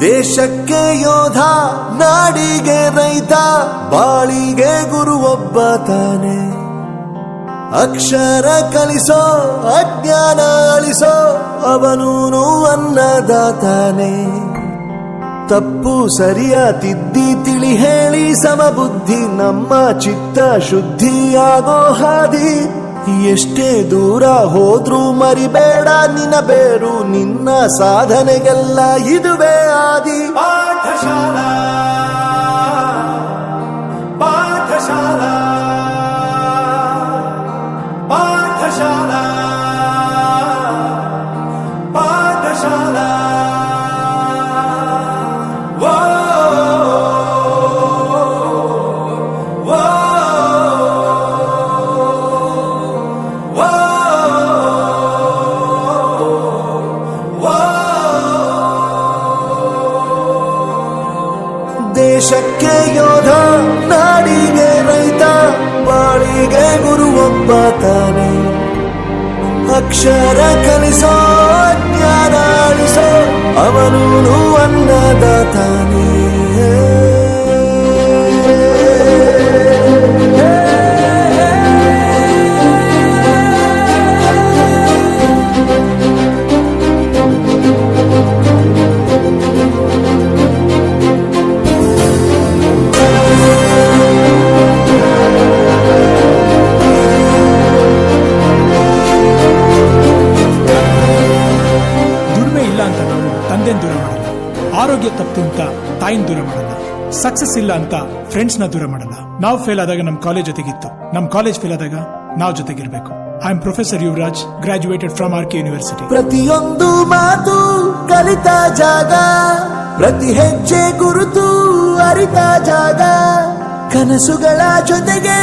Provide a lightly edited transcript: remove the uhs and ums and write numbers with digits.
ದೇಶಕ್ಕೆ ಯೋಧ, ನಾಡಿಗೆ ರೈತ, ಬಾಳಿಗೆ ಗುರು ಒಬ್ಬ ತಾನೆ. ಅಕ್ಷರ ಕಲಿಸೋ, ಅಜ್ಞಾನ ಅಳಿಸೋ, ಅವನೂನು ಅನ್ನದಾತಾನೆ. ತಪ್ಪು ಸರಿಯ ತಿದ್ದಿ ತಿಳಿ ಹೇಳಿ ಸಮಬುದ್ಧಿ ನಮ್ಮ ಚಿತ್ತ ಶುದ್ಧಿಯಾಗೋ ಹಾದಿ. ಎಷ್ಟೇ ದೂರ ಹೋದ್ರೂ ಮರಿಬೇಡ ನಿನ್ನ ಬೇರು, ನಿನ್ನ ಸಾಧನೆಗೆಲ್ಲ ಇದುವೇ ಆದಿ. ಪಾಠಶಾಲಾ ಪಾಠಶಾಲಾ ಪಾಠಶಾಲಾ ಪಾಠಶಾಲಾ. ದೇಶಕ್ಕೆ ಯೋಧ, ನಾಡಿಗೆ ರೈತ, ಬಾಳಿಗೆ ಗುರು ಒಬ್ಬ ತಾನೆ. ಅಕ್ಷರ ಕಲಿಸೋ, ಜ್ಞಾನ ಅಳಿಸೋ, ಅವನೂನು ಅನ್ನದಾತಾನೆ. ತಂದೆನ್ ದೂರ ಮಾಡಲ್ಲ, ಆರೋಗ್ಯ ತಪ್ಪು ಅಂತ ತಾಯಿನ ದೂರ ಮಾಡಲ್ಲ, ಸಕ್ಸಸ್ ಇಲ್ಲ ಅಂತ ಫ್ರೆಂಡ್ಸ್ ನ ದೂರ ಮಾಡಲ್ಲ. ನಾವು ಫೇಲ್ ಆದಾಗ ನಮ್ ಕಾಲೇಜ್ ಜೊತೆಗಿತ್ತು, ನಮ್ ಕಾಲೇಜ್ ಫೇಲ್ ಆದಾಗ ನಾವು ಜೊತೆಗಿರ್ಬೇಕು. I am professor Yuvraj, graduated from RK university. ಪ್ರತಿಯೊಂದು ಮಾತು ಕಲಿತ ಜಾಗ, ಪ್ರತಿ ಹೆಜ್ಜೆ ಗುರುತು ಅರಿತ ಜಾಗ, ಕನಸುಗಳ ಜೊತೆಗೆ